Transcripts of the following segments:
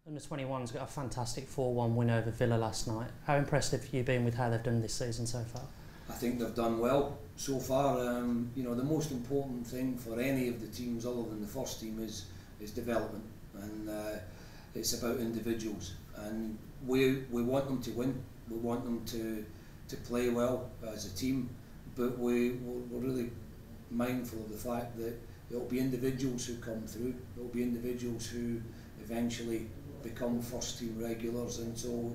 Under 21's got a fantastic 4-1 win over Villa last night. How impressed have you been with how they've done this season so far? I think they've done well so far. You know, the most important thing for any of the teams other than the first team is development, and it's about individuals. And we want them to win. We want them to play well as a team, but we're really mindful of the fact that it will be individuals who come through. It will be individuals who eventually become first team regulars, and so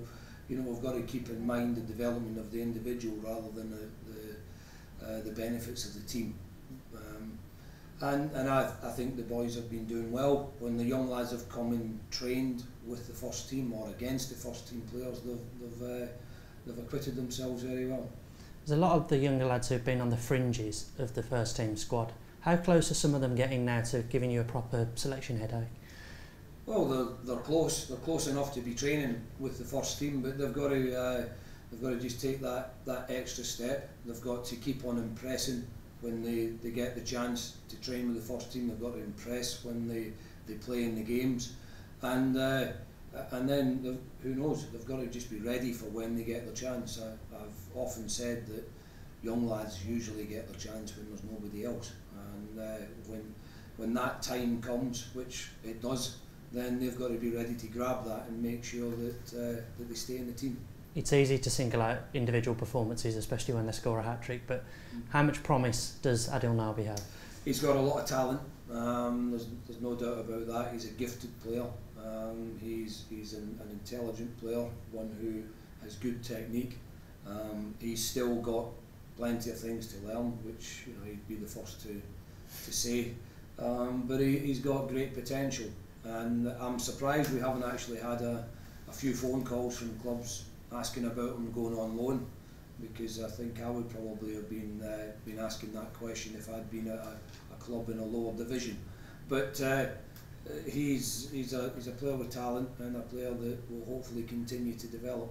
you know we've got to keep in mind the development of the individual rather than the benefits of the team. And I think the boys have been doing well. When the young lads have come and trained with the first team or against the first team players, they've acquitted themselves very well. There's a lot of the younger lads who've been on the fringes of the first team squad. How close are some of them getting now to giving you a proper selection headache? Well, they're close. They're close enough to be training with the first team, but they've got to just take that extra step. They've got to keep on impressing when they get the chance to train with the first team. They've got to impress when they play in the games, and then who knows? They've got to just be ready for when they get their chance. I've often said that young lads usually get their chance when there's nobody else, and when that time comes, which it does, then they've got to be ready to grab that and make sure that they stay in the team. It's easy to single out individual performances, especially when they score a hat-trick, but how much promise does Adil Nabi have? He's got a lot of talent, there's no doubt about that. He's a gifted player, he's an intelligent player, one who has good technique. He's still got plenty of things to learn, which you know he'd be the first to say, but he's got great potential. And I'm surprised we haven't actually had a few phone calls from clubs asking about him going on loan, because I think I would probably have been asking that question if I'd been at a club in a lower division. But he's a player with talent and a player that will hopefully continue to develop.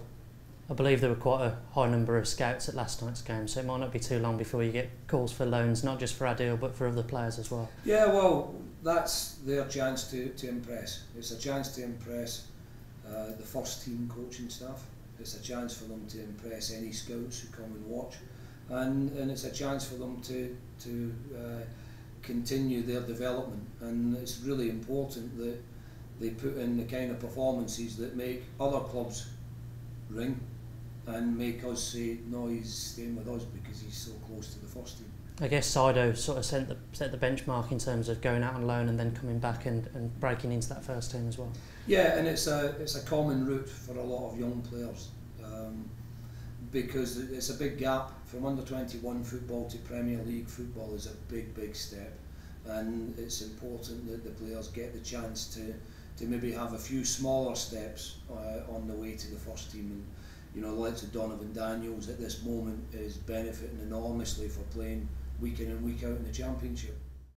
I believe there were quite a high number of scouts at last night's game, so it might not be too long before you get calls for loans, not just for Adil but for other players as well. Yeah, well, that's their chance to impress. It's a chance to impress the first team coaching staff. It's a chance for them to impress any scouts who come and watch, and it's a chance for them to continue their development. And it's really important that they put in the kind of performances that make other clubs ring and make us say, no, he's staying with us because he's so close to the first team. I guess Sido sort of set the benchmark in terms of going out on loan and then coming back and breaking into that first team as well. Yeah, and it's a common route for a lot of young players, because it's a big gap from under 21 football to Premier League football is a big step, and it's important that the players get the chance to maybe have a few smaller steps on the way to the first team. And you know, the likes of Donovan Daniels at this moment is benefiting enormously for playing week in and week out in the Championship.